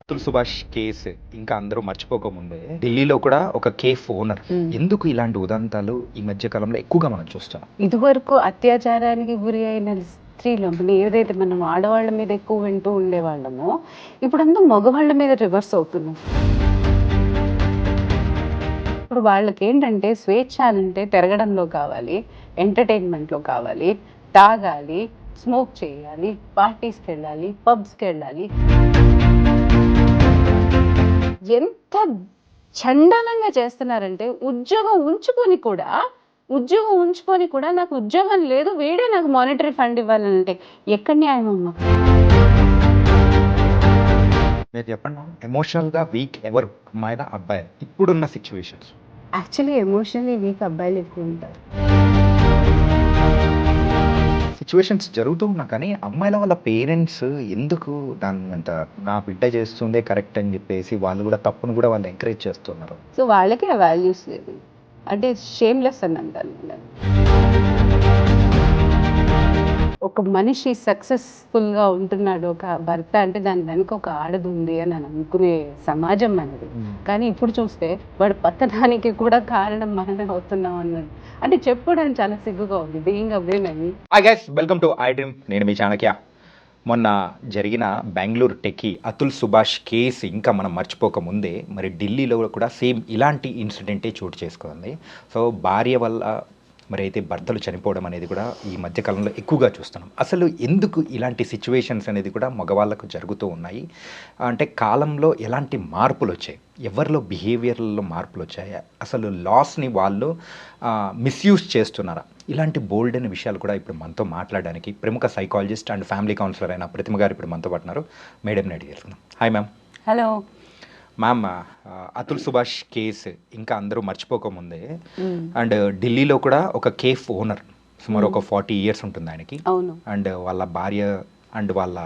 Atul Subhash case ఇంకా అందరూ మర్చిపోకముందే ఢిల్లీలో కూడా ఒక కేఫ్ ఓనర్ ఎందుకు ఇలాంటి ఉదంతాలు ఈ మధ్య కాలంలో ఎక్కువగా మనం చూస్తాం. ఇదివరకు అత్యాచారానికి గురి అయిన స్త్రీలు ఏదైతే మనం ఆడవాళ్ళ మీద ఎక్కువ వింటూ ఉండేవాళ్ళమో ఇప్పుడంతా మగవాళ్ళ మీద రివర్స్ అవుతున్నాం. ఇప్పుడు వాళ్ళకి ఏంటంటే స్వేచ్ఛ అంటే తిరగడంలో కావాలి, ఎంటర్టైన్మెంట్లో కావాలి, తాగాలి, స్మోక్ చేయాలి, పార్టీస్కి వెళ్ళాలి, పబ్స్కి వెళ్ళాలి. ఎంత చండాలంగా చేస్తున్నారంటే ఉద్యోగం ఉంచుకొని కూడా నాకు ఉద్యోగం లేదు, వీడే నాకు మానిటరీ ఫండ్ ఇవ్వాలంటే ఎక్కడ న్యాయం అమ్మా? మీరు చెప్పండి, ఎమోషనల్ గా వీక్ ఎవరు, అమ్మాయిల అబ్బాయి ఇప్పుడున్న సిచ్యువేషన్స్? యాక్చువల్లీ ఎమోషనల్లీ వీక్ అబ్బాయిలు ఎక్కువ ఉంటారు. సిచ్యువేషన్స్ జరుగుతూ ఉన్నా కానీ అమ్మాయిల వాళ్ళ పేరెంట్స్ ఎందుకు దాన్ని అంత నా బిడ్డ చేస్తుందే కరెక్ట్ అని చెప్పేసి వాళ్ళు కూడా తప్పును కూడా వాళ్ళు ఎంకరేజ్ చేస్తున్నారు. సో వాళ్ళకి ఆ వాల్యూస్ లేదు, అంటే షేమ్లెస్ అని అంటాను నేను. ఒక మనిషి సక్సెస్ఫుల్గా ఉంటున్నాడు ఒక భర్త అంటే దాని వెనుక ఒక ఆడది ఉంది అని అనుకునే సమాజం మనది. కానీ ఇప్పుడు చూస్తే వాడు పతనానికి కూడా కారణం మనమే అవుతున్నాం అన్నది అంటే చెప్పుకోవడానికి చాలా సిగ్గుగా ఉంది. Being a women. Hi guys, welcome to I dream. నేను మీ చాణక్య. మొన్న జరిగిన బెంగళూరు టెక్కీ అతుల్ సుభాష్ కేసు ఇంకా మనం మర్చిపోకముందే మరి ఢిల్లీలో కూడా సేమ్ ఇలాంటి ఇన్సిడెంటే చోటు చేసుకుంది. సో భార్య వల్ల మరి అయితే భర్తలు చనిపోవడం అనేది కూడా ఈ మధ్యకాలంలో ఎక్కువగా చూస్తున్నాం. అసలు ఎందుకు ఇలాంటి సిచ్యువేషన్స్ అనేది కూడా మగవాళ్ళకు జరుగుతూ ఉన్నాయి అంటే కాలంలో ఎలాంటి మార్పులు వచ్చాయి, ఎవరిలో బిహేవియర్లలో మార్పులు వచ్చాయి, అసలు లాస్ని వాళ్ళు మిస్యూజ్ చేస్తున్నారా, ఇలాంటి బోల్డ్ అనే విషయాలు కూడా ఇప్పుడు మనతో మాట్లాడడానికి ప్రముఖ సైకాలజిస్ట్ అండ్ ఫ్యామిలీ కౌన్సిలర్ అయిన ప్రతిమ గారు ఇప్పుడు మనతో పడుతున్నారు. మేడం అడిగి తెలుసుకుందాం. Hi ma'am. Hello ma'am, Atul Subhash case ఇంకా అందరూ మర్చిపోకముందే అండ్ ఢిల్లీలో కూడా ఒక కేఫ్ ఓనర్ సుమారు ఒక 40 years ఉంటుంది ఆయనకి. అవును. అండ్ వాళ్ళ భార్య అండ్ వాళ్ళ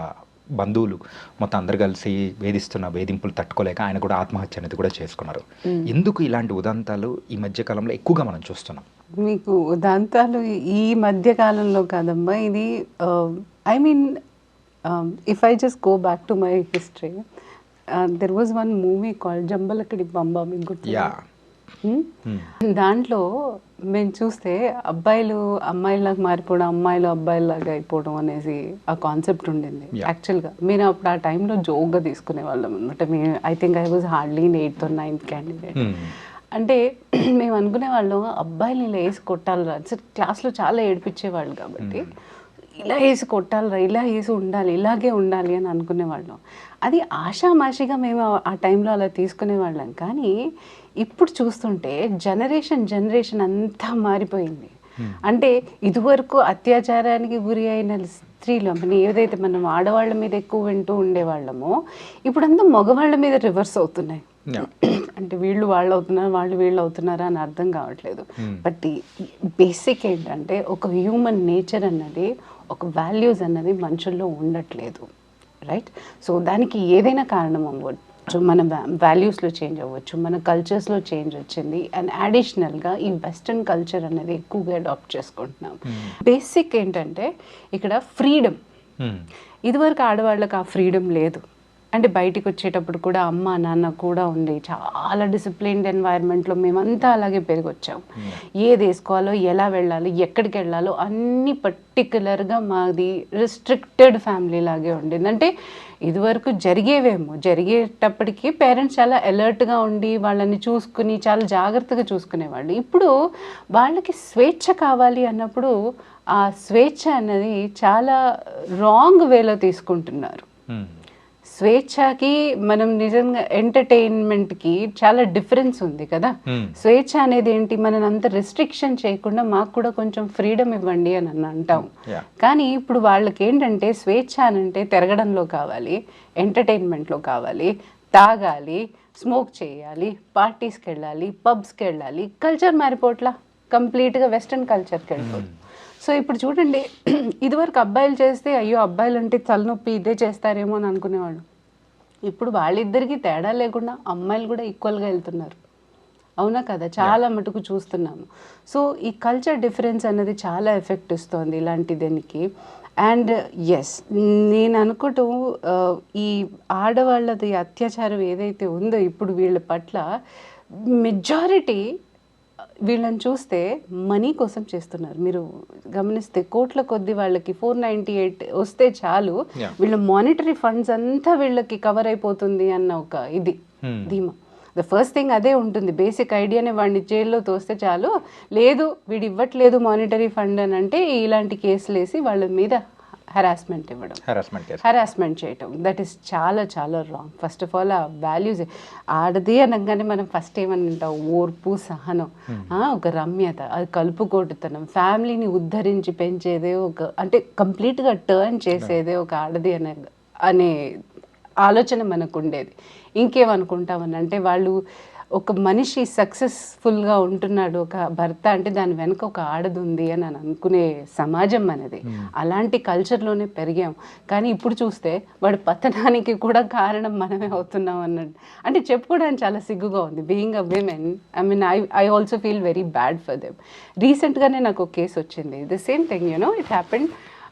బంధువులు మొత్తం అందరు కలిసి వేధింపులు తట్టుకోలేక ఆయన కూడా ఆత్మహత్య అనేది కూడా చేసుకున్నారు. ఎందుకు ఇలాంటి ఉదంతాలు ఈ మధ్య కాలంలో ఎక్కువగా మనం చూస్తున్నాం? మీకు ఉదంతాలు ఈ మధ్య కాలంలో కాదమ్మా, ఇది I mean if I just go back to my history, there was one movie called Jambalakadi Bamba, మీకు గుర్తు? దాంట్లో మేము చూస్తే అబ్బాయిలు అమ్మాయిలాగా మారిపోవడం, అమ్మాయిలు అబ్బాయిలాగా అయిపోవడం అనేసి ఆ కాన్సెప్ట్ ఉండింది. యాక్చువల్గా మీరు అప్పుడు ఆ టైంలో జోక్గా తీసుకునే వాళ్ళం అనమాట. I think I was hardly 8th or 9th candidate. అంటే మేము అనుకునే వాళ్ళం అబ్బాయిలు ఇలా వేసి కొట్టాలిరా, క్లాస్లో చాలా ఏడిపించేవాళ్ళు కాబట్టి ఇలా వేసి కొట్టాలిరా, ఇలా వేసి ఉండాలి, ఇలాగే ఉండాలి అని అనుకునేవాళ్ళం. అది ఆషామాషిగా మేము ఆ టైంలో అలా తీసుకునేవాళ్ళం. కానీ ఇప్పుడు చూస్తుంటే జనరేషన్ అంతా మారిపోయింది. అంటే ఇదివరకు అత్యాచారానికి గురి అయిన స్త్రీలు ఏదైతే మనం ఆడవాళ్ళ మీద ఎక్కువ వింటూ ఉండేవాళ్ళమో ఇప్పుడంతా మగవాళ్ళ మీద రివర్స్ అవుతున్నాయి. అంటే వీళ్ళు వాళ్ళు అవుతున్నారు, వాళ్ళు వీళ్ళు అవుతున్నారా అని అర్థం కావట్లేదు. బట్ బేసిక్ ఏంటంటే ఒక హ్యూమన్ నేచర్ అన్నది, ఒక వాల్యూస్ అన్నది మనుషుల్లో ఉండట్లేదు, రైట్? సో దానికి ఏదైనా కారణం అవ్వచ్చు, మన వాల్యూస్లో చేంజ్ అవ్వచ్చు, మన కల్చర్స్లో చేంజ్ వచ్చింది. అండ్ అడిషనల్గా ఈ వెస్ట్రన్ కల్చర్ అనేది ఎక్కువగా అడాప్ట్ చేసుకుంటున్నాం. బేసిక్ ఏంటంటే ఇక్కడ ఫ్రీడమ్, ఇదివరకు ఆడవాళ్ళకి ఆ ఫ్రీడమ్ లేదు. అంటే బయటికి వచ్చేటప్పుడు కూడా అమ్మ నాన్న కూడా ఉండి చాలా డిసిప్లిన్డ్ ఎన్వైర్న్మెంట్లో మేమంతా అలాగే పెరిగి వచ్చాము. ఏది వేసుకోవాలో, ఎలా వెళ్ళాలో, ఎక్కడికి వెళ్ళాలో అన్నీ పర్టికులర్గా మాది రిస్ట్రిక్టెడ్ ఫ్యామిలీ లాగే ఉండింది. అంటే ఇదివరకు జరిగేటప్పటికీ పేరెంట్స్ చాలా అలర్ట్గా ఉండి వాళ్ళని చూసుకుని చాలా జాగ్రత్తగా చూసుకునేవాళ్ళు. ఇప్పుడు వాళ్ళకి స్వేచ్ఛ కావాలి అన్నప్పుడు ఆ స్వేచ్ఛ అనేది చాలా రాంగ్ వేలో తీసుకుంటున్నారు. స్వేచ్ఛకి మనం నిజంగా ఎంటర్టైన్మెంట్కి చాలా డిఫరెన్స్ ఉంది కదా. స్వేచ్ఛ అనేది ఏంటి, మనం అంత రిస్ట్రిక్షన్ చేయకుండా మాకు కూడా కొంచెం ఫ్రీడమ్ ఇవ్వండి అని అంటాం. కానీ ఇప్పుడు వాళ్ళకి ఏంటంటే స్వేచ్ఛ అంటే తిరగడంలో కావాలి, ఎంటర్టైన్మెంట్లో కావాలి, తాగాలి, స్మోక్ చేయాలి, పార్టీస్కి వెళ్ళాలి, పబ్స్కి వెళ్ళాలి. కల్చర్ మారిపోట్లా, కంప్లీట్గా వెస్ట్రన్ కల్చర్కి వెళ్ళిపోతుంది. సో ఇప్పుడు చూడండి, ఇదివరకు అబ్బాయిలు చేస్తే అయ్యో అబ్బాయిలు అంటే తలనొప్పి ఇదే చేస్తారేమో అని అనుకునేవాళ్ళు. ఇప్పుడు వాళ్ళిద్దరికీ తేడా లేకుండా అమ్మాయిలు కూడా ఈక్వల్గా వెళ్తున్నారు. అవునా కదా, చాలా మటుకు చూస్తున్నాము. సో ఈ కల్చర్ డిఫరెన్స్ అనేది చాలా ఎఫెక్ట్ ఇస్తుంది ఇలాంటి దానికి. అండ్ ఎస్, నేను అనుకోవటం ఈ ఆడవాళ్ళది అత్యాచారం ఏదైతే ఉందో ఇప్పుడు వీళ్ళ పట్ల మెజారిటీ వీళ్ళని చూస్తే మనీ కోసం చేస్తున్నారు. మీరు గమనిస్తే కోట్ల కొద్ది వాళ్ళకి 498 వస్తే చాలు వీళ్ళ మానిటరీ ఫండ్స్ అంతా వీళ్ళకి కవర్ అయిపోతుంది అన్న ఒక ఇది ధీమా. ద ఫస్ట్ థింగ్ అదే ఉంటుంది. బేసిక్ ఐడియానే వాడిని జైల్లో తోస్తే చాలు, లేదు వీడు ఇవ్వట్లేదు మానిటరీ ఫండ్ అని అంటే ఇలాంటి కేసులు వేసి వాళ్ళ మీద హెరాస్మెంట్ ఇవ్వడం, హెరాస్మెంట్ చేయటం. దట్ ఈస్ చాలా చాలా రాంగ్. ఫస్ట్ ఆఫ్ ఆల్ ఆ వాల్యూస్ ఆడది అనగానే మనం ఫస్ట్ ఏమని ఉంటాం, ఓర్పు, సహనం, ఒక రమ్యత, అది కలుపుకోటుతనం, ఫ్యామిలీని ఉద్ధరించి పెంచేదే ఒక, అంటే కంప్లీట్గా టర్న్ చేసేదే ఒక ఆడది అనే ఆలోచన మనకు ఉండేది. ఇంకేమనుకుంటామని అంటే వాళ్ళు ఒక మనిషి సక్సెస్ఫుల్గా ఉంటున్నాడు ఒక భర్త అంటే దాని వెనుక ఒక ఆడది ఉంది అని అనుకునే సమాజం మనది. అలాంటి కల్చర్లోనే పెరిగాం. కానీ ఇప్పుడు చూస్తే వాడి పతనానికి కూడా కారణం మనమే అవుతున్నాం అన్నట్టు. అంటే చెప్పుకోవడానికి చాలా సిగ్గుగా ఉంది. Being a women, I mean I also feel very bad for them. రీసెంట్గానే నాకు ఒక కేసు వచ్చింది, the same thing, you know it happened.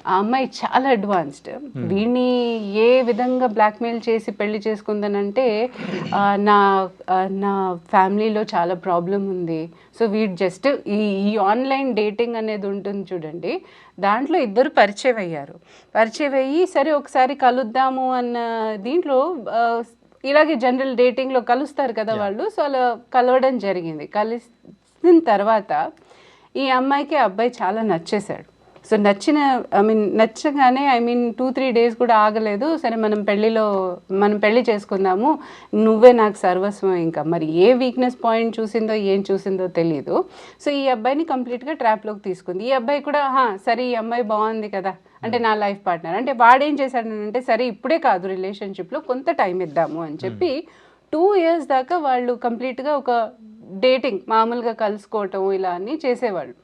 ఆ అమ్మాయి చాలా అడ్వాన్స్డ్. వీడిని ఏ విధంగా బ్లాక్మెయిల్ చేసి పెళ్లి చేసుకుందనంటే, నా ఫ్యామిలీలో చాలా ప్రాబ్లం ఉంది, సో వీడు జస్ట్ ఈ ఆన్లైన్ డేటింగ్ అనేది ఉంటుంది చూడండి, దాంట్లో ఇద్దరు పరిచయం అయ్యారు. పరిచయం అయ్యి సరే ఒకసారి కలుద్దాము అన్న దీంట్లో ఇలాగే జనరల్ డేటింగ్లో కలుస్తారు కదా వాళ్ళు, సో అలా కలవడం జరిగింది. కలిసిన తర్వాత ఈ అమ్మాయికి అబ్బాయి చాలా నచ్చేశాడు. సో నచ్చగానే 2-3 days కూడా ఆగలేదు. సరే మనం పెళ్ళి చేసుకుందాము, నువ్వే నాకు సర్వస్వం. ఇంకా మరి ఏ వీక్నెస్ పాయింట్ చూసిందో ఏం చూసిందో తెలియదు. సో ఈ అబ్బాయిని కంప్లీట్గా ట్రాప్లోకి తీసుకుంది. ఈ అబ్బాయి కూడా సరే ఈ అమ్మాయి బాగుంది కదా, అంటే నా లైఫ్ పార్ట్నర్, అంటే వాడేం చేశాడంటే సరే ఇప్పుడే కాదు రిలేషన్షిప్లో కొంత టైం ఇద్దాము అని చెప్పి 2 years దాకా వాళ్ళు కంప్లీట్గా ఒక డేటింగ్ మామూలుగా కలుసుకోవటం ఇలా అన్నీ చేసేవాళ్ళు.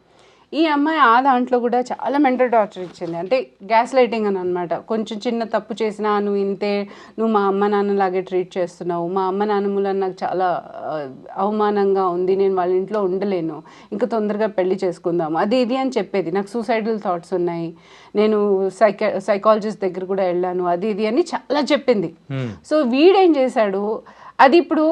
ఈ అమ్మాయి ఆ దాంట్లో కూడా చాలా మెంటల్ టార్చర్ ఇచ్చింది. అంటే గ్యాస్ లైటింగ్ అని అనమాట. కొంచెం చిన్న తప్పు చేసినా నువ్వు ఇంతే, నువ్వు మా అమ్మ నాన్నలాగే ట్రీట్ చేస్తున్నావు, మా అమ్మ నాన్న మూలన నాకు చాలా అవమానంగా ఉంది, నేను వాళ్ళ ఇంట్లో ఉండలేను, ఇంకా తొందరగా పెళ్లి చేసుకుందాము, అది ఇది అని చెప్పేది. నాకు సూసైడల్ థాట్స్ ఉన్నాయి, నేను సైకాలజిస్ట్ దగ్గర కూడా వెళ్ళాను, అది ఇది అని చాలా చెప్పింది. సో వీడేం చేశాడు, అది ఇప్పుడు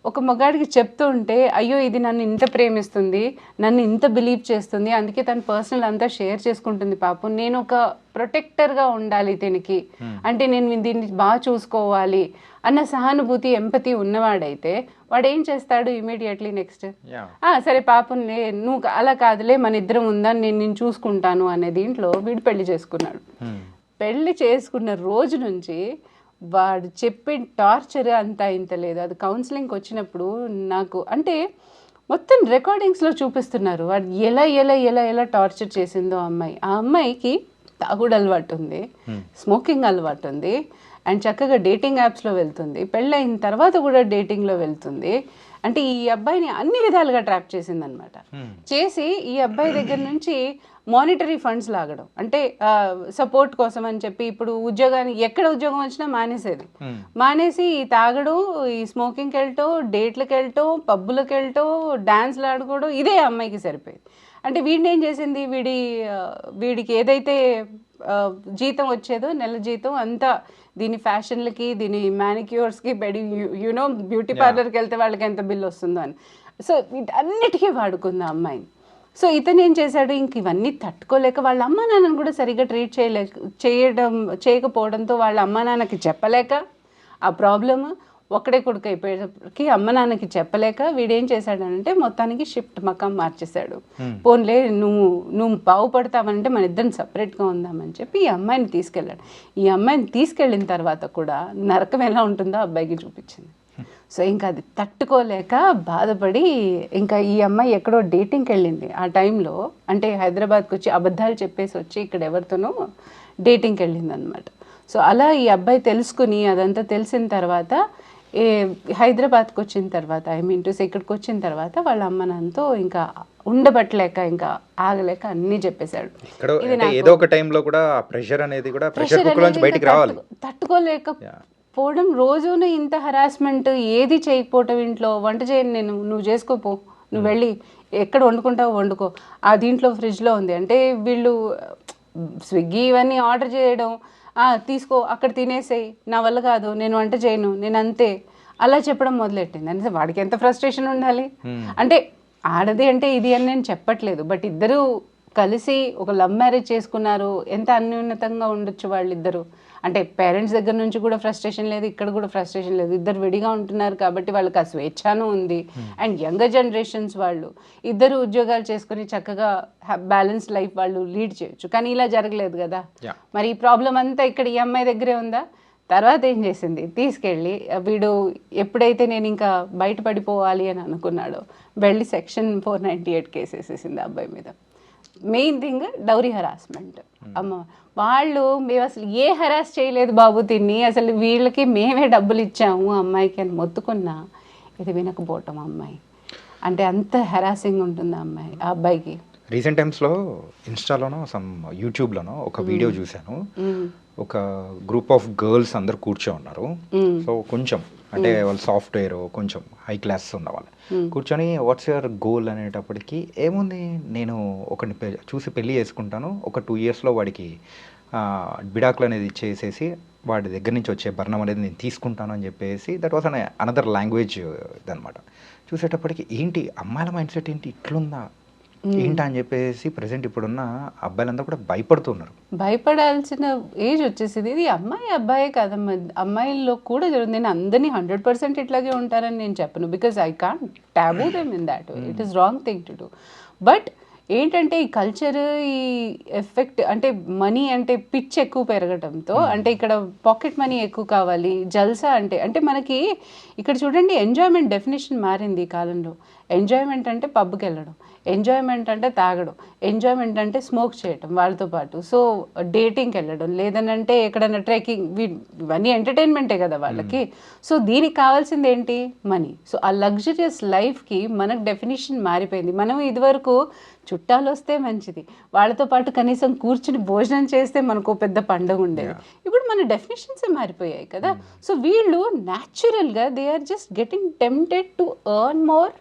ఒక మగాడికి చెప్తూ ఉంటే అయ్యో ఇది నన్ను ఇంత ప్రేమిస్తుంది, నన్ను ఇంత బిలీవ్ చేస్తుంది, అందుకే తన పర్సనల్ అంతా షేర్ చేసుకుంటుంది, పాపం నేను ఒక ప్రొటెక్టర్గా ఉండాలి దీనికి, అంటే నేను దీన్ని బాగా చూసుకోవాలి అన్న సహానుభూతి, ఎంపతి ఉన్నవాడైతే వాడు ఏం చేస్తాడు, ఇమీడియట్లీ నెక్స్ట్ సరే పాపం నువ్వు అలా కాదులే మన ఇద్దరం ఉందా, నేను చూసుకుంటాను అనే దీంట్లో వీడు పెళ్లి చేసుకున్నాడు. పెళ్లి చేసుకున్న రోజు నుంచి వాడు చెప్పిన టార్చర్ అంతా ఇంత లేదు. అది కౌన్సిలింగ్కి వచ్చినప్పుడు నాకు అంటే మొత్తం రికార్డింగ్స్లో చూపిస్తున్నారు వాడు ఎలా ఎలా ఎలా ఎలా టార్చర్ చేసిందో అమ్మాయి. ఆ అమ్మాయికి తాగుడు అలవాటు ఉంది, స్మోకింగ్ అలవాటు ఉంది, అండ్ చక్కగా డేటింగ్ యాప్స్లో వెళ్తుంది, పెళ్ళైన తర్వాత కూడా డేటింగ్లో వెళ్తుంది. అంటే ఈ అబ్బాయిని అన్ని విధాలుగా ట్రాప్ చేసిందనమాట. చేసి ఈ అబ్బాయి దగ్గర నుంచి మానిటరీ ఫండ్స్ లాగడం, అంటే సపోర్ట్ కోసం అని చెప్పి ఇప్పుడు ఉద్యోగానికి ఎక్కడ ఉద్యోగం వచ్చినా మానేసి ఈ తాగడం, ఈ స్మోకింగ్కి వెళ్ళటం, డేట్లకు వెళ్ళటం, పబ్బులకు వెళ్ళటం, డాన్స్లు ఆడుకోవడం, ఇదే అమ్మాయికి సరిపోయింది. అంటే వీడిని ఏం చేసింది, వీడికి ఏదైతే జీతం వచ్చేదో నెల జీతం అంతా దీని ఫ్యాషన్లకి, దీని మ్యానిక్యూర్స్కి, యూనో బ్యూటీ పార్లర్కి వెళ్తే వాళ్ళకి ఎంత బిల్ వస్తుందో అని, సో వీటన్నిటికీ వాడుకుంది ఆ అమ్మాయిని. సో ఇతను ఏం చేశాడు, ఇంక ఇవన్నీ తట్టుకోలేక వాళ్ళ అమ్మ నాన్నని కూడా సరిగ్గా ట్రీట్ చేయకపోవడంతో వాళ్ళ అమ్మ నాన్నకి చెప్పలేక, ఆ ప్రాబ్లమ్ ఒక్కడే కొడుకు అయిపోయేసరికి అమ్మ నాన్నకి చెప్పలేక వీడేం చేశాడంటే మొత్తానికి షిఫ్ట్ మకాం మార్చేశాడు. పోన్లే నువ్వు బాగుపడతావంటే మన ఇద్దరిని సపరేట్గా ఉందామని చెప్పి ఈ అమ్మాయిని తీసుకెళ్ళాడు. ఈ అమ్మాయిని తీసుకెళ్ళిన తర్వాత కూడా నరకం ఎలా ఉంటుందో అబ్బాయికి చూపించింది. సో ఇంకా అది తట్టుకోలేక బాధపడి ఇంకా ఈ అమ్మాయి ఎక్కడో డేటింగ్కి వెళ్ళింది ఆ టైంలో, అంటే హైదరాబాద్కి వచ్చి అబద్ధాలు చెప్పేసి వచ్చి ఇక్కడ ఎవరితోనో డేటింగ్కి వెళ్ళింది అనమాట. సో అలా ఈ అబ్బాయి తెలుసుకుని అదంతా తెలిసిన తర్వాత హైదరాబాద్కి వచ్చిన తర్వాత ఇక్కడికి వచ్చిన తర్వాత వాళ్ళ అమ్మ నాన్నతో ఇంకా ఉండబట్టలేక ఇంకా ఆగలేక అన్నీ చెప్పేశాడు. ఏదో ఒక టైంలో కూడా ప్రెషర్ అనేది కూడా ప్రెషర్ కుక్కర్ నుంచి బయటికి రావాలి, తట్టుకోలేకపోవడం, రోజున ఇంత హరాస్మెంట్, ఏది చేయకపోవటం, ఇంట్లో వంట చేయను నేను, నువ్వు చేసుకోపో, నువ్వు వెళ్ళి ఎక్కడ వండుకుంటావో వండుకో, ఆ దీంట్లో ఫ్రిడ్జ్లో ఉంది అంటే వీళ్ళు స్విగ్గీ ఇవన్నీ ఆర్డర్ చేయడం, తీసుకో అక్కడ తినేసేయి, నా వల్ల కాదు, నేను వంట చేయను, నేను అంతే అలా చెప్పడం మొదలెట్టింది. అంటే వాడికి ఎంత ఫ్రస్ట్రేషన్ ఉండాలి. అంటే ఆడది అంటే ఇది అని నేను చెప్పట్లేదు, బట్ ఇద్దరు కలిసి ఒక లవ్ మ్యారేజ్ చేసుకున్నారు, ఎంత అన్యోన్యతంగా ఉండొచ్చు వాళ్ళిద్దరు. అంటే పేరెంట్స్ దగ్గర నుంచి కూడా ఫ్రస్ట్రేషన్ లేదు, ఇక్కడ కూడా ఫ్రస్ట్రేషన్ లేదు, ఇద్దరు విడిగా ఉంటున్నారు కాబట్టి వాళ్ళకి ఆ స్వేచ్ఛను ఉంది. అండ్ యంగర్ జనరేషన్స్ వాళ్ళు ఇద్దరు ఉద్యోగాలు చేసుకుని చక్కగా బ్యాలెన్స్ లైఫ్ వాళ్ళు లీడ్ చేయొచ్చు. కానీ ఇలా జరగలేదు కదా. మరి ఈ ప్రాబ్లం అంతా ఇక్కడ ఈ అమ్మాయి దగ్గరే ఉందా? తర్వాత ఏం చేసింది, తీసుకెళ్ళి వీడు ఎప్పుడైతే నేను ఇంకా బయటపడిపోవాలి అని అనుకున్నాడో వెళ్ళి సెక్షన్ 498 కేసు వేసేసింది ఆ అబ్బాయి మీద. Main thing dowry harassment. అమ్మ వాళ్ళు మేము అసలు ఏ హరాస్ చేయలేదు బాబు తిని, అసలు వీళ్ళకి మేమే డబ్బులు ఇచ్చాము అమ్మాయికి అని మొత్తుకున్నా ఇది వినకపోవటం అమ్మాయి. అంటే అంత హెరాసింగ్ ఉంటుంది ఆ అమ్మాయి ఆ అబ్బాయికి. రీసెంట్ టైమ్స్లో ఇన్స్టాలోనో యూట్యూబ్లోనో ఒక వీడియో చూశాను. ఒక గ్రూప్ ఆఫ్ గర్ల్స్ అందరు కూర్చో ఉన్నారు. సో కొంచెం అంటే వాళ్ళు సాఫ్ట్వేర్ కొంచెం హై క్లాస్ ఉన్న వాళ్ళు కూర్చొని వాట్స్ యువర్ గోల్ అనేటప్పటికి ఏముంది, నేను ఒకరిని చూసి పెళ్ళి చేసుకుంటాను, ఒక 2 yearsలో వాడికి బిడాకులు అనేది ఇచ్చేసేసి వాడి దగ్గర నుంచి వచ్చే భరణం అనేది నేను తీసుకుంటాను అని చెప్పేసి దట్ వాస్ అనదర్ లాంగ్వేజ్ ఇదనమాట. చూసేటప్పటికి ఏంటి అమ్మాయిల మైండ్ సెట్ ఏంటి ఇట్లుందా ఏంటా అని చెప్పేసి ప్రజెంట్ ఇప్పుడున్న అబ్బాయిలంతా కూడా భయపడుతున్నారు. భయపడాల్సిన ఏజ్ వచ్చేసింది. ఇది అమ్మాయి అబ్బాయే కాదమ్మా, అమ్మాయిల్లో కూడా జరుగుతుంది. నేను అందరినీ 100% ఇట్లాగే ఉంటారని నేను చెప్పను, because I can't taboo them in that way. It is wrong thing to do. But ఏంటంటే ఈ కల్చర్, ఈ ఎఫెక్ట్ అంటే మనీ అంటే పిచ్ ఎక్కువ పెరగడంతో, అంటే ఇక్కడ పాకెట్ మనీ ఎక్కువ కావాలి, జల్సా అంటే అంటే మనకి ఇక్కడ చూడండి ఎంజాయ్మెంట్ డెఫినేషన్ మారింది ఈ కాలంలో. ఎంజాయ్మెంట్ అంటే పబ్కి వెళ్ళడం, ఎంజాయ్మెంట్ అంటే తాగడం, ఎంజాయ్మెంట్ అంటే స్మోక్ చేయడం వాళ్ళతో పాటు, సో డేటింగ్కి వెళ్ళడం, లేదనంటే ఎక్కడైనా ట్రెక్కింగ్, ఇవన్నీ ఎంటర్టైన్మెంటే కదా వాళ్ళకి. సో దీనికి కావాల్సింది ఏంటి, మనీ. సో ఆ లగ్జరియస్ లైఫ్కి మనకు డెఫినేషన్ మారిపోయింది. మనం ఇదివరకు చుట్టాలు వస్తే మంచిది, వాళ్ళతో పాటు కనీసం కూర్చుని భోజనం చేస్తే మనకు పెద్ద పండుగ ఉండేది. ఇప్పుడు మన డెఫినేషన్సే మారిపోయాయి కదా. సో వీళ్ళు న్యాచురల్గా they are just getting tempted to earn more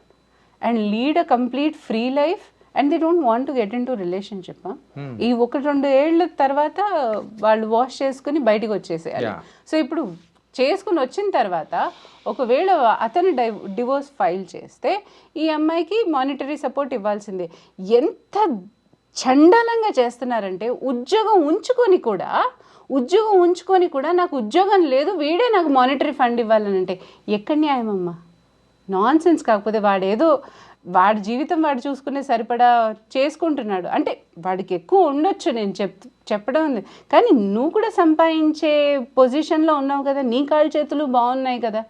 and lead a complete free life and they don't want to get into relationship. ఈ 1-2 ఏళ్ళ తర్వాత వాళ్ళు వాష్ చేసుకుని బయటికి వచ్చేసేయాలి. సో ఇప్పుడు చేసుకుని వచ్చిన తర్వాత ఒకవేళ అతను డివోర్స్ ఫైల్ చేస్తే ఈ అమ్మాయికి మానిటరీ సపోర్ట్ ఇవ్వాల్సిందే. ఎంత చండాలంగా చేస్తున్నారంటే ఉద్యోగం ఉంచుకొని కూడా నాకు ఉద్యోగం లేదు, వీడే నాకు మానిటరీ ఫండ్ ఇవ్వాలని అంటే ఎక్కడ న్యాయమమ్మా? Non sense. కాకపోతే వాడేదో వాడి జీవితం వాడు చూసుకునే సరిపడా చేసుకుంటున్నాడు అంటే వాడికి ఎక్కువ ఉండొచ్చు, నేను చెప్పడం ఉంది. కానీ నువ్వు కూడా సంపాదించే పొజిషన్లో ఉన్నావు కదా, నీ కాళ్ళు చేతులు బాగున్నాయి కదా,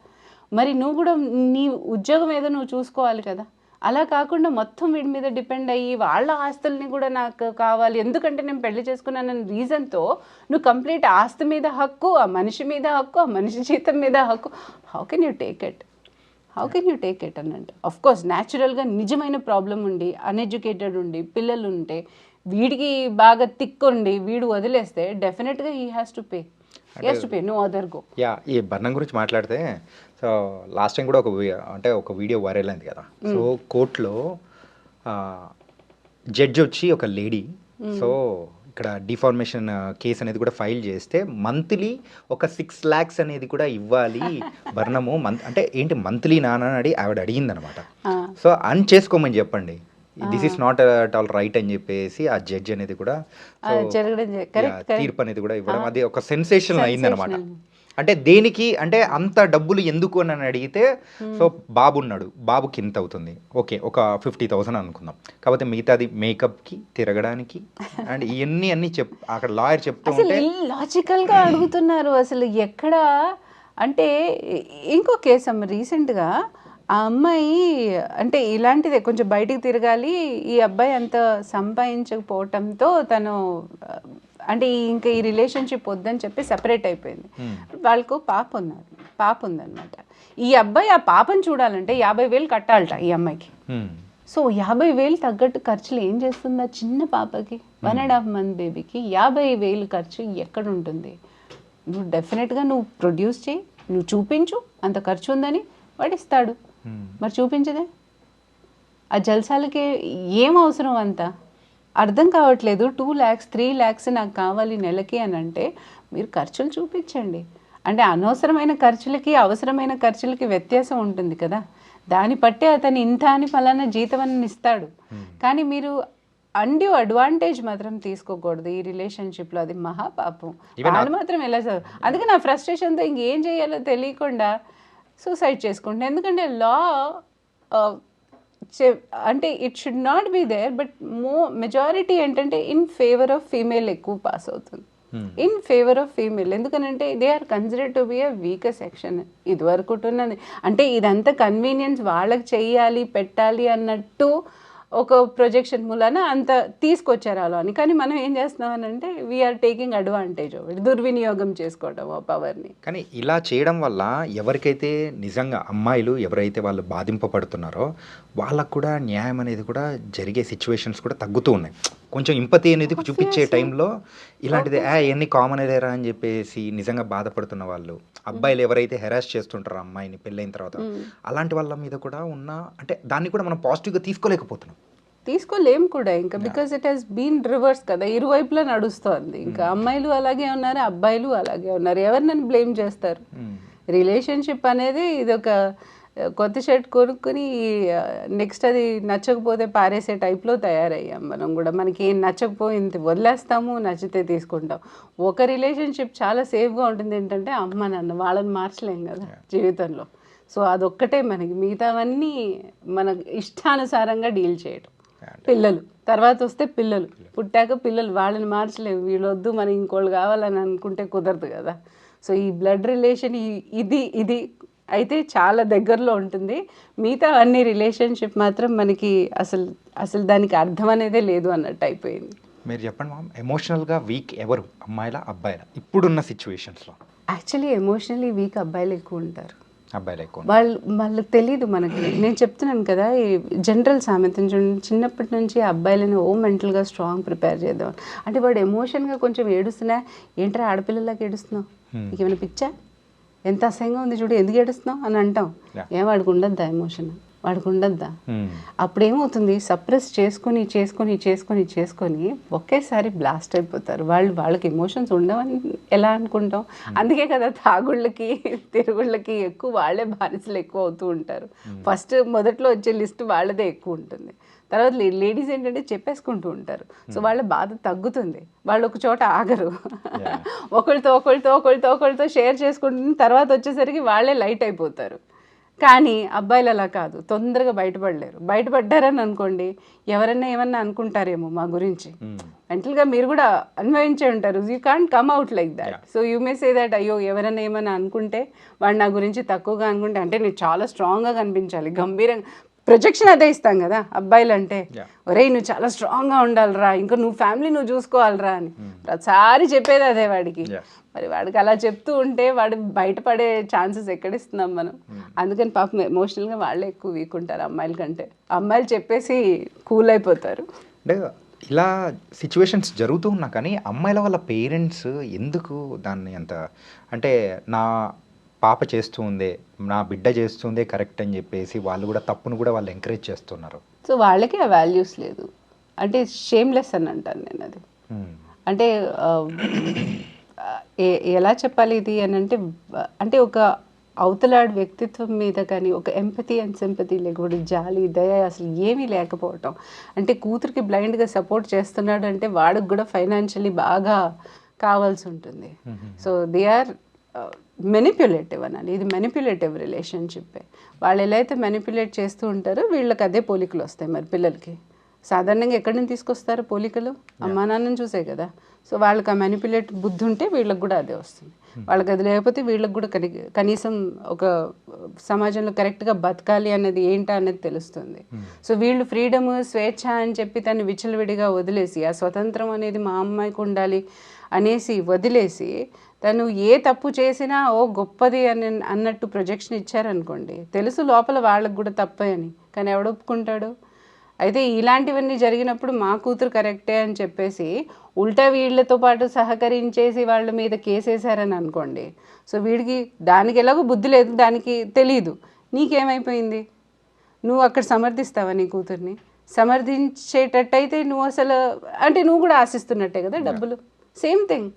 మరి నువ్వు కూడా నీ ఉద్యోగం ఏదో నువ్వు చూసుకోవాలి కదా. అలా కాకుండా మొత్తం వీడి మీద డిపెండ్ అయ్యి వాళ్ళ ఆస్తుల్ని కూడా నాకు కావాలి, ఎందుకంటే నేను పెళ్లి చేసుకున్నానన్న రీజన్తో నువ్వు కంప్లీట్ ఆస్తి మీద హక్కు, ఆ మనిషి మీద హక్కు, ఆ మనిషి జీతం మీద హక్కు. How can you take it అన్నట్టు. అఫ్ కోర్స్ న్యాచురల్గా నిజమైన ప్రాబ్లం ఉండి అన్ఎడ్యుకేటెడ్ ఉండి పిల్లలు ఉంటే వీడికి బాగా తిక్కుండి వీడు వదిలేస్తే డెఫినెట్గా he has to pay no other go. ఈ భరణం గురించి మాట్లాడితే, సో లాస్ట్ టైం కూడా ఒక వీడియో వైరల్ అయింది కదా. సో కోర్టులో జడ్జి వచ్చి ఒక లేడీ సో ఇక్కడ డిఫార్మేషన్ కేసు అనేది కూడా ఫైల్ చేస్తే మంత్లీ ఒక 6 lakhs అనేది కూడా ఇవ్వాలి భరణము. అంటే ఏంటి మంత్లీ నాన్నని ఆవిడ అడిగింది అనమాట. సో అన్ చేసుకోమని చెప్పండి, this is not at all right అని చెప్పేసి ఆ జడ్జ్ అనేది కూడా తీర్పు అనేది కూడా ఇవ్వడం, అది ఒక సెన్సేషన్ అయింది అనమాట. అంటే దేనికి అంటే అంత డబ్బులు ఎందుకు అని అడిగితే, సో బాబు ఉన్నాడు, బాబుకి ఇంత అవుతుంది, ఓకే ఒక 50,000 అనుకుందాం, కాకపోతే మిగతాది మేకప్కి తిరగడానికి అండ్ ఇవన్నీ అన్ని అక్కడ లాయర్ చెప్తూ ఉంటే లాజికల్గా అడుగుతున్నారు. అసలు ఎక్కడ అంటే ఇంకో కేసు అమ్మ రీసెంట్గా ఆ అమ్మాయి అంటే ఇలాంటిదే కొంచెం బయటికి తిరగాలి, ఈ అబ్బాయి అంత సంపాదించకపోవటంతో తను అంటే ఇంకా ఈ రిలేషన్షిప్ వద్దని చెప్పి సెపరేట్ అయిపోయింది. వాళ్ళకు పాప ఉందన్నమాట. ఈ అబ్బాయి ఆ పాపను చూడాలంటే 50,000 కట్టాలట ఈ అమ్మాయికి. సో 50,000 తగ్గట్టు ఖర్చులు ఏం చేస్తుంది ఆ చిన్న పాపకి, 1.5 month బేబీకి 50,000 ఖర్చు ఎక్కడ ఉంటుంది? నువ్వు డెఫినెట్గా నువ్వు ప్రొడ్యూస్ చేయి, నువ్వు చూపించు అంత ఖర్చు ఉందని వాడు ఇస్తాడు. మరి చూపించదే, ఆ జల్సాలకి ఏం అవసరం అంతా? అర్థం కావట్లేదు 2 lakhs 3 lakhs నాకు కావాలి నెలకి అని అంటే మీరు ఖర్చులు చూపించండి. అంటే అనవసరమైన ఖర్చులకి అవసరమైన ఖర్చులకి వ్యత్యాసం ఉంటుంది కదా, దాన్ని బట్టి అతను ఇంత అని ఫలానా జీతం అని ఇస్తాడు. కానీ మీరు అండ్యూ అడ్వాంటేజ్ మాత్రం తీసుకోకూడదు ఈ రిలేషన్షిప్లో, అది మహాపాపం. వాళ్ళు మాత్రం ఎలా చదువు, అందుకే నా ఫ్రస్ట్రేషన్తో ఇంకేం చేయాలో తెలియకుండా సూసైడ్ చేసుకుంటాను. ఎందుకంటే లా అంటే it should not be there, but majority ఏంటంటే ఇన్ ఫేవర్ ఆఫ్ ఫీమేల్ ఎక్కువ పాస్ అవుతుంది, ఇన్ ఫేవర్ ఆఫ్ ఫీమేల్. ఎందుకనంటే they are considered to be a weaker section. ఇదివరకు ఉన్నది అంటే ఇదంతా కన్వీనియన్స్ వాళ్ళకి చెయ్యాలి పెట్టాలి అన్నట్టు ఒక ప్రొజెక్షన్ మూలాన అంత తీసుకొచ్చారు అలా అని. కానీ మనం ఏం చేస్తున్నాం అంటే we are taking advantage of it, దుర్వినియోగం చేసుకోవడం ఆ పవర్ని. కానీ ఇలా చేయడం వల్ల ఎవరికైతే నిజంగా అమ్మాయిలు ఎవరైతే వాళ్ళు బాధింపబడుతున్నారో వాళ్ళకు కూడా న్యాయం అనేది కూడా జరిగే సిచ్యువేషన్స్ కూడా తగ్గుతూ ఉన్నాయి. కొంచెం ఇంపతి అనేది చూపించే టైంలో ఇలాంటిది ఎన్ని కామన్ అయ్యారా అని చెప్పేసి నిజంగా బాధపడుతున్న వాళ్ళు, అబ్బాయిలు ఎవరైతే హెరాస్ చేస్తుంటారో అమ్మాయిని పెళ్ళైన తర్వాత, అలాంటి వాళ్ళ మీద కూడా ఉన్న అంటే దాన్ని కూడా మనం పాజిటివ్గా తీసుకోలేకపోతున్నాం, తీసుకోలేం కూడా ఇంకా. Because it has been reverse కదా, ఇరువైపులా నడుస్తుంది. ఇంకా అమ్మాయిలు అలాగే ఉన్నారు, అబ్బాయిలు అలాగే ఉన్నారు. ఎవరు నన్ను బ్లేమ్ చేస్తారు? రిలేషన్షిప్ అనేది ఇది ఒక కొత్త షర్ట్ కొనుక్కొని నెక్స్ట్ అది నచ్చకపోతే పారేసే టైప్లో తయారయ్యాం మనం కూడా. మనకి ఏం నచ్చకపోయింది వదిలేస్తాము, నచ్చితే తీసుకుంటాం. ఒక రిలేషన్షిప్ చాలా సేఫ్గా ఉంటుంది ఏంటంటే అమ్మ నాన్న, వాళ్ళని మార్చలేం కదా జీవితంలో. సో అదొక్కటే మనకి, మిగతావన్నీ మన ఇష్టానుసారంగా డీల్ చేయడం. పిల్లలు తర్వాత వస్తే పిల్లలు పుట్టాక పిల్లలు వాళ్ళని మార్చలేవు, వీళ్ళొద్దు మనం ఇంకోళ్ళు కావాలని అనుకుంటే కుదరదు కదా. సో ఈ బ్లడ్ రిలేషన్ ఇది అయితే చాలా దగ్గరలో ఉంటుంది. మిగతా అన్ని రిలేషన్షిప్ మాత్రం మనకి అసలు దానికి అర్థం అనేదే లేదు అన్నట్టు అయిపోయింది. మీరు చెప్పండి మ్యామ్, ఎమోషనల్గా వీక్ ఎవరు, అమ్మాయిలా అబ్బాయిలా ఇప్పుడున్న సిచ్యువేషన్స్లో? యాక్చువల్లీ ఎమోషనలీ వీక్ అబ్బాయిలు ఎక్కువ ఉంటారు, అబ్బాయిలు ఎక్కువ. వాళ్ళకి తెలియదు మనకి. నేను చెప్తున్నాను కదా ఈ జనరల్ సామెత, చిన్నప్పటి నుంచి అబ్బాయిలను మెంటల్గా స్ట్రాంగ్ ప్రిపేర్ చేద్దాం అంటే వాడు ఎమోషన్గా కొంచెం ఏడుస్తున్నా, ఏంట్రా ఆడపిల్లలాగా ఏడుస్తున్నావు, నీకేమైనా పిచ్చా, ఎంత అసహ్యంగా ఉంది చూడు, ఎందుకు ఏడుస్తున్నావు అని అంటాం. ఏం వాడికి ఉండద్దా ఎమోషన్, వాడికి ఉండద్దా? అప్పుడు ఏమవుతుంది, సప్రెస్ చేసుకొని చేసుకొని చేసుకొని చేసుకొని ఒకేసారి బ్లాస్ట్ అయిపోతారు. వాళ్ళకి ఎమోషన్స్ ఉండవని ఎలా అనుకుంటాం? అందుకే కదా తాగుళ్ళకి తిరుగుళ్ళకి ఎక్కువ వాళ్ళే బానిసలు ఎక్కువ అవుతూ ఉంటారు. ఫస్ట్ మొదట్లో వచ్చే లిస్ట్ వాళ్ళదే ఎక్కువ ఉంటుంది. తర్వాత లేడీస్ ఏంటంటే చెప్పేసుకుంటూ ఉంటారు. సో వాళ్ళ బాధ తగ్గుతుంది, వాళ్ళు ఒక చోట ఆగరు, ఒకరితో షేర్ చేసుకుంటున్న తర్వాత వచ్చేసరికి వాళ్ళే లైట్ అయిపోతారు. కానీ అబ్బాయిలు అలా కాదు, తొందరగా బయటపడలేరు. బయటపడ్డారని అనుకోండి, ఎవరన్నా ఏమన్నా అనుకుంటారేమో మా గురించి, మెంటల్గా మీరు కూడా అన్వయించే ఉంటారు. You can't come out like that. So you may say that అయ్యో ఎవరన్నా ఏమన్నా అనుకుంటే, వాడు నా గురించి తక్కువగా అనుకుంటే, అంటే నేను చాలా స్ట్రాంగ్గా కనిపించాలి, గంభీరంగా, ప్రొజెక్షన్ అదే ఇస్తాం కదా అబ్బాయిలు అంటే. ఒరేయ్ నువ్వు చాలా స్ట్రాంగ్గా ఉండాలిరా, ఇంకా నువ్వు ఫ్యామిలీ నువ్వు చూసుకోవాలిరా అని ప్రతిసారి చెప్పేది అదే వాడికి. మరి వాడికి అలా చెప్తూ ఉంటే వాడు బయటపడే ఛాన్సెస్ ఎక్కడిస్తున్నాం మనం? అందుకని పాపం ఎమోషనల్గా వాళ్ళే ఎక్కువ వీక్ ఉంటారు అమ్మాయిల కంటే. అమ్మాయిలు చెప్పేసి కూల్ అయిపోతారు. అంటే ఇలా సిచ్యువేషన్స్ జరుగుతూ ఉన్నా కానీ అమ్మాయిల వాళ్ళ పేరెంట్స్ ఎందుకు దాన్ని అంత, అంటే నా పాప చేస్తూ ఉందే, నా బిడ్డ చేస్తుందే కరెక్ట్ అని చెప్పేసి వాళ్ళు కూడా తప్పును కూడా వాళ్ళు ఎంకరేజ్ చేస్తున్నారు. సో వాళ్ళకి ఆ వాల్యూస్ లేదు, అంటే షేమ్లెస్ అని అంటాను నేను అది. అంటే ఎలా చెప్పాలి ఇది అని అంటే ఒక అవతలాడు వ్యక్తిత్వం మీద కానీ ఒక ఎంపతి అండ్ సింపతి లేకపోతే జాలి దయ అసలు ఏమీ లేకపోవటం. అంటే కూతురికి బ్లైండ్గా సపోర్ట్ చేస్తున్నాడు అంటే వాడికి కూడా ఫైనాన్షియలీ బాగా కావాల్సి ఉంటుంది. సో దే ఆర్ మెనిప్యులేటివ్ అనాలి, ఇది మెనిప్యులేటివ్ రిలేషన్షిప్పే. వాళ్ళు ఎలా అయితే మెనిప్యులేట్ చేస్తూ ఉంటారో వీళ్ళకి అదే పోలికలు వస్తాయి. మరి పిల్లలకి సాధారణంగా ఎక్కడి నుంచి తీసుకొస్తారు పోలికలు? అమ్మా నాన్నని చూసే కదా. సో వాళ్ళకి ఆ మెనిప్యులేట్ బుద్ధి ఉంటే వీళ్ళకి కూడా అదే వస్తుంది. వాళ్ళకి అది లేకపోతే వీళ్ళకి కూడా కనీసం ఒక సమాజంలో కరెక్ట్గా బతకాలి అనేది ఏంటా అనేది తెలుస్తుంది. సో వీళ్ళు ఫ్రీడమ్ స్వేచ్ఛ అని చెప్పి తను విచ్చలవిడిగా వదిలేసి, ఆ స్వతంత్రం అనేది మా అమ్మాయికి ఉండాలి అనేసి వదిలేసి, తను ఏ తప్పు చేసినా గొప్పది అన్నట్టు ప్రొజెక్షన్ ఇచ్చారనుకోండి, తెలుసు లోపల వాళ్ళకు కూడా తప్పే అని, కానీ ఎవడు ఒప్పుకుంటాడు? అయితే ఇలాంటివన్నీ జరిగినప్పుడు మా కూతురు కరెక్టే అని చెప్పేసి ఉల్టా వీళ్ళతో పాటు సహకరించేసి వాళ్ళ మీద కేసేశారని అనుకోండి, సో వీడికి దానికి ఎలాగో బుద్ధి లేదు, దానికి తెలీదు. నీకేమైపోయింది? నువ్వు అక్కడ సమర్థిస్తావా నీ కూతుర్ని? సమర్థించేటట్టయితే నువ్వు అసలు అంటే నువ్వు కూడా ఆశిస్తున్నట్టే కదా డబ్బులు, same thing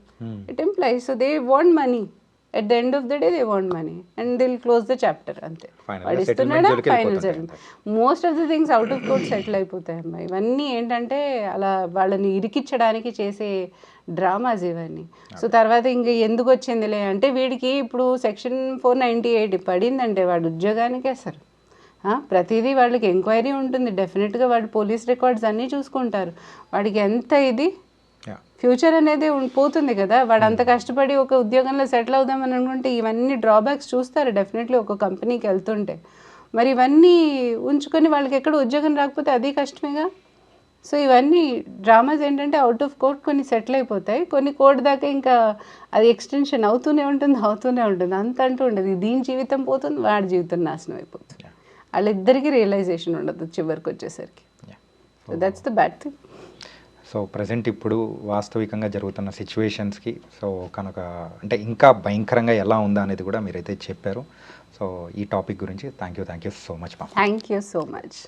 it employees. So they want money, at the end of the day they want money and they'll close the chapter అంతే. వాడు ఇస్తున్నాడా, ఫైనల్ జరిగింది. Most of the things out of court settle అయిపోతాయి అమ్మా. ఇవన్నీ ఏంటంటే అలా వాళ్ళని ఇరికించడానికి చేసే డ్రామాస్ ఇవన్నీ. సో తర్వాత ఇంక ఎందుకు వచ్చిందిలే అంటే వీడికి ఇప్పుడు సెక్షన్ 498 పడిందంటే వాడు ఉద్యోగానికి వేస్తారు. ప్రతిదీ వాళ్ళకి ఎంక్వైరీ ఉంటుంది డెఫినెట్గా, వాడు పోలీస్ రికార్డ్స్ అన్నీ చూసుకుంటారు. వాడికి ఎంత ఇది ఫ్యూచర్ అనేది పోతుంది కదా. వాడు అంత కష్టపడి ఒక ఉద్యోగంలో సెటిల్ అవుదామని అనుకుంటే ఇవన్నీ డ్రాబ్యాక్స్ చూస్తారు డెఫినెట్లీ ఒక కంపెనీకి వెళ్తుంటే. మరి ఇవన్నీ ఉంచుకొని వాళ్ళకి ఎక్కడ ఉద్యోగం రాకపోతే అది కష్టమేగా. సో ఇవన్నీ డ్రామాస్ ఏంటంటే అవుట్ ఆఫ్ కోర్ట్ కొన్ని సెటిల్ అయిపోతాయి, కొన్ని కోర్ట్ దాకా ఇంకా అది ఎక్స్టెన్షన్ అవుతూనే ఉంటుంది అంత అంటూ ఉండదు. దీని జీవితం పోతుంది, వాడి జీవితం నాశనం అయిపోతుంది. వాళ్ళిద్దరికీ రియలైజేషన్ ఉండదు చివరికి వచ్చేసరికి. So that's the bad thing. So present ఇప్పుడు వాస్తవికంగా జరుగుతున్న సిచ్యువేషన్స్కి సో కనుక అంటే ఇంకా భయంకరంగా ఎలా ఉందా అనేది కూడా మీరైతే చెప్పారు. సో ఈ టాపిక్ గురించి thank you so much. Thank you so much.